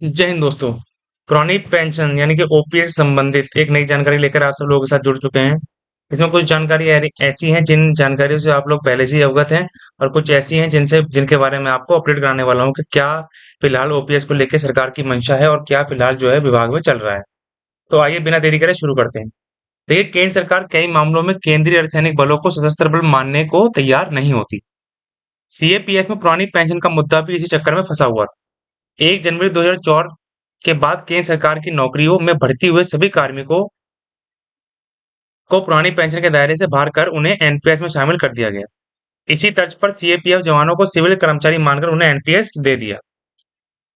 जय हिंद दोस्तों। पुरानी पेंशन यानी कि ओपीएस से संबंधित एक नई जानकारी लेकर आप सब लोगों के साथ जुड़ चुके हैं। इसमें कुछ जानकारी ऐसी हैं जिन जानकारियों से आप लोग पहले से ही अवगत हैं, और कुछ ऐसी हैं जिनके बारे में आपको अपडेट कराने वाला हूँ कि क्या फिलहाल ओपीएस को लेकर सरकार की मंशा है और क्या फिलहाल जो है विभाग में चल रहा है। तो आइए बिना देरी करे शुरू करते हैं। देखिए, केंद्र सरकार कई मामलों में केंद्रीय अर्धसैनिक बलों को सशस्त्र बल मानने को तैयार नहीं होती। सीएपीएफ में पुरानी पेंशन का मुद्दा भी इसी चक्कर में फंसा हुआ था। 1 जनवरी 2004 के बाद केंद्र सरकार की नौकरियों में भर्ती हुए सभी कार्मिकों को पुरानी पेंशन के दायरे से बाहर कर उन्हें एनपीएस में शामिल कर दिया गया। इसी तर्ज पर सीएपीएफ जवानों को सिविल कर्मचारी मानकर उन्हें एनपीएस दे दिया।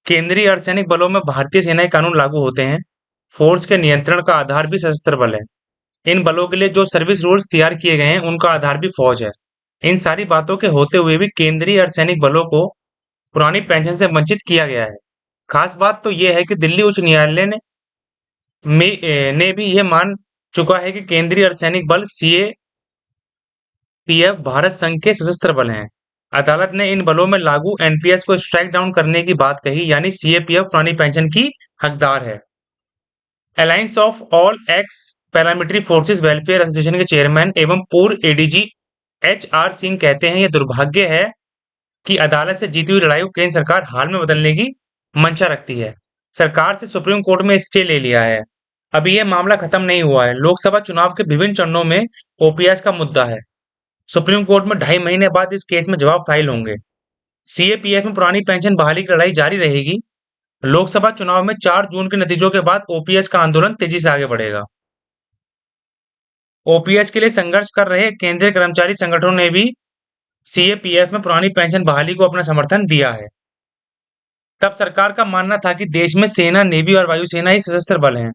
केंद्रीय अर्धसैनिक बलों में भारतीय सेना के कानून लागू होते हैं। फोर्स के नियंत्रण का आधार भी सशस्त्र बल है। इन बलों के लिए जो सर्विस रूल्स तैयार किए गए हैं उनका आधार भी फौज है। इन सारी बातों के होते हुए भी केंद्रीय अर्धसैनिक बलों को पुरानी पेंशन से वंचित किया गया है। खास बात तो यह है कि दिल्ली उच्च न्यायालय ने भी यह मान चुका है कि केंद्रीय अर्धसैनिक बल सीएपीएफ भारत संघ के सशस्त्र बल हैं। अदालत ने इन बलों में लागू एनपीएस को स्ट्राइक डाउन करने की बात कही, यानी सीएपीएफ पुरानी पेंशन की हकदार है। Alliance of all x paramilitary forces welfare association के चेयरमैन एवं पूर्व एडीजी एचआर सिंह कहते हैं, यह दुर्भाग्य है कि अदालत से जीती हुई लड़ाई को केंद्र सरकार हाल में बदलने की मंशा रखती है। सरकार से सुप्रीम कोर्ट में स्टे ले लिया है। अभी यह मामला खत्म नहीं हुआ है। लोकसभा चुनाव के विभिन्न चरणों में ओपीएस का मुद्दा है। सुप्रीम कोर्ट में 2.5 महीने बाद इस केस में जवाब फाइल होंगे। सीएपीएफ में पुरानी पेंशन बहाली की लड़ाई जारी रहेगी। लोकसभा चुनाव में 4 जून के नतीजों के बाद ओपीएस का आंदोलन तेजी से आगे बढ़ेगा। ओपीएस के लिए संघर्ष कर रहे केंद्रीय कर्मचारी संगठनों ने भी सीएपीएफ में पुरानी पेंशन बहाली को अपना समर्थन दिया है। तब सरकार का मानना था कि देश में सेना, नेवी और वायुसेना ही सशस्त्र बल हैं।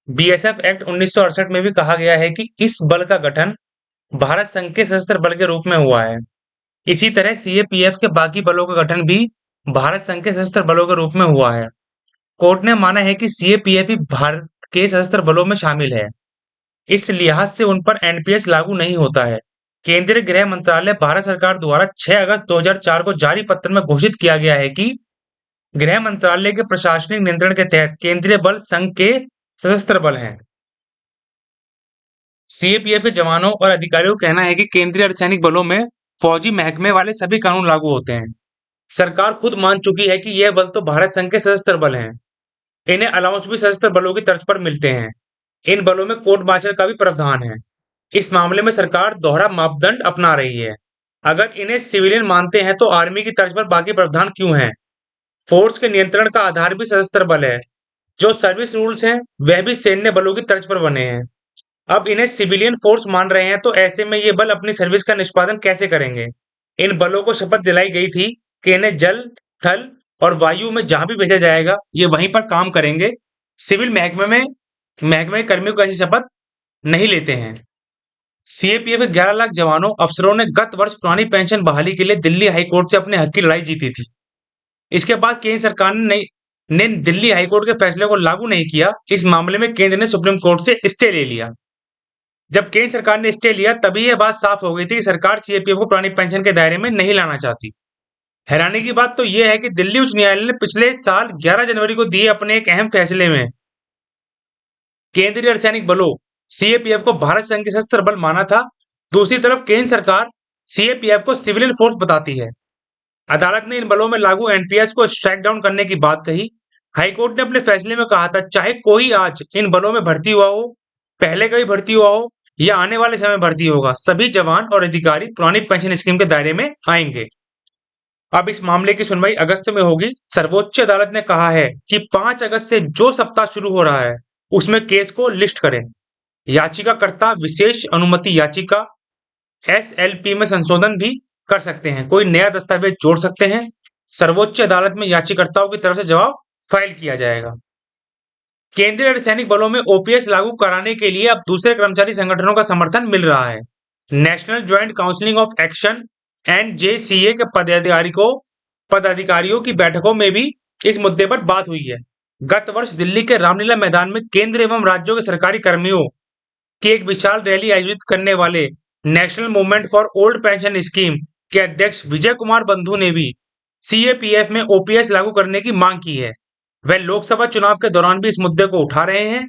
बीएसएफ एक्ट 1968 में भी कहा गया है कि इस बल का गठन भारत संघ के सशस्त्र बल के रूप में हुआ है। इसी तरह सीएपीएफ के बाकी बलों का गठन भी भारत संघ के सशस्त्र बलों के रूप में हुआ है। कोर्ट ने माना है कि सीएपीएफ भी भारत के सशस्त्र बलों में शामिल है। इस लिहाज से उन पर एनपीएस लागू नहीं होता है। केंद्रीय गृह मंत्रालय भारत सरकार द्वारा 6 अगस्त 2004 को जारी पत्र में घोषित किया गया है कि गृह मंत्रालय के प्रशासनिक नियंत्रण के तहत केंद्रीय बल संघ के सशस्त्र बल हैं। सीएपीएफ के जवानों और अधिकारियों का कहना है कि केंद्रीय अर्धसैनिक बलों में फौजी महकमे वाले सभी कानून लागू होते हैं। सरकार खुद मान चुकी है कि यह बल तो भारत संघ के सशस्त्र बल हैं। इन्हें अलाउंस भी सशस्त्र बलों की तर्ज पर मिलते हैं। इन बलों में कोर्ट मार्शल का भी प्रावधान है। इस मामले में सरकार दोहरा मापदंड अपना रही है। अगर इन्हें सिविलियन मानते हैं तो आर्मी की तर्ज पर बाकी प्रावधान क्यों हैं? फोर्स के नियंत्रण का आधार भी सशस्त्र बल है। जो सर्विस रूल्स हैं वह भी सैन्य बलों की तर्ज पर बने हैं। अब इन्हें सिविलियन फोर्स मान रहे हैं तो ऐसे में ये बल अपनी सर्विस का निष्पादन कैसे करेंगे? इन बलों को शपथ दिलाई गई थी कि इन्हें जल, थल और वायु में जहां भी भेजा जाएगा ये वहीं पर काम करेंगे। सिविल महकमे कर्मियों को ऐसी शपथ नहीं लेते हैं। सीएपीएफ के 11 लाख जवानों अफसरों ने गत वर्ष पुरानी पेंशन बहाली के लिए दिल्ली हाईकोर्ट से अपने हक की लड़ाई जीती थी। इसके बाद केंद्र सरकार ने दिल्ली हाईकोर्ट के फैसले को लागू नहीं किया। इस मामले में केंद्र ने सुप्रीम कोर्ट से स्टे ले लिया। जब केंद्र सरकार ने स्टे लिया तभी यह बात साफ हो गई थी कि सरकार सीएपीएफ को पुरानी पेंशन के दायरे में नहीं लाना चाहती। हैरानी की बात तो यह है कि दिल्ली उच्च न्यायालय ने पिछले साल 11 जनवरी को दिए अपने एक अहम फैसले में केंद्रीय अर्धसैनिक बलों सीएपीएफ को भारत संघ के सशस्त्र बल माना था। दूसरी तरफ केंद्र सरकार सीएपीएफ को सिविलियन फोर्स बताती है। अदालत ने इन बलों में लागू एनपीएस को स्ट्राइक डाउन करने की बात कही। हाईकोर्ट ने अपने फैसले में कहा था, चाहे कोई आज इन बलों में भर्ती हुआ हो, पहले कभी भर्ती हुआ हो या आने वाले समय भर्ती होगा, सभी जवान और अधिकारी पुरानी पेंशन स्कीम के दायरे में आएंगे। अब इस मामले की सुनवाई अगस्त में होगी। सर्वोच्च अदालत ने कहा है कि 5 अगस्त से जो सप्ताह शुरू हो रहा है उसमें केस को लिस्ट करें। याचिकाकर्ता विशेष अनुमति याचिका एसएलपी में संशोधन भी कर सकते हैं, कोई नया दस्तावेज जोड़ सकते हैं। सर्वोच्च अदालत में याचिकाकर्ताओं की तरफ से जवाब फाइल किया जाएगा। केंद्रीय अर्धसैनिक बलों में ओपीएस लागू कराने के लिए अब दूसरे कर्मचारी संगठनों का समर्थन मिल रहा है। National joint council of action NJCA के पदाधिकारियों की बैठकों में भी इस मुद्दे पर बात हुई है। गत वर्ष दिल्ली के रामलीला मैदान में केंद्र एवं राज्यों के सरकारी कर्मियों की एक विशाल रैली आयोजित करने वाले national movement for old pension scheme के अध्यक्ष विजय कुमार बंधु ने भी सीएपीएफ में ओपीएस लागू करने की मांग की है। वह लोकसभा चुनाव के दौरान भी इस मुद्दे को उठा रहे हैं।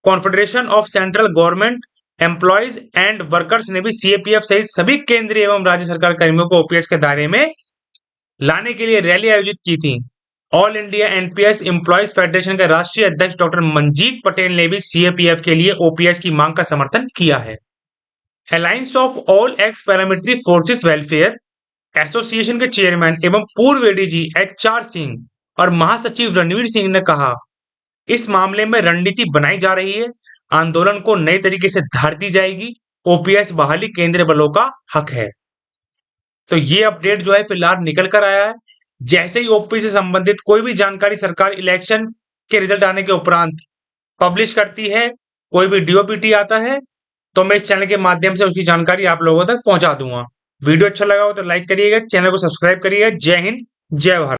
Confederation of central government employees and workers ने भी सीएपीएफ सहित सभी केंद्रीय एवं राज्य सरकार कर्मियों को ओपीएस के दायरे में लाने के लिए रैली आयोजित की थी। All India NPS employees federation के राष्ट्रीय अध्यक्ष डॉक्टर मंजीत पटेल ने भी सीएपीएफ के लिए ओपीएस की मांग का समर्थन किया है। Alliance of all x paramilitary forces welfare association के चेयरमैन एवं पूर्व एडीजी एचआर सिंह और महासचिव रणवीर सिंह ने कहा, इस मामले में रणनीति बनाई जा रही है, आंदोलन को नए तरीके से धार दी जाएगी, ओपीएस बहाली केंद्रीय बलों का हक है। तो ये अपडेट जो है फिलहाल निकल कर आया है। जैसे ही ओपीएस से संबंधित कोई भी जानकारी सरकार इलेक्शन के रिजल्ट आने के उपरांत पब्लिश करती है, कोई भी डीओपीटी आता है, तो मैं इस चैनल के माध्यम से उसकी जानकारी आप लोगों तक पहुंचा दूंगा। वीडियो अच्छा लगा हो तो लाइक करिएगा, चैनल को सब्सक्राइब करिएगा। जय हिंद, जय भारत।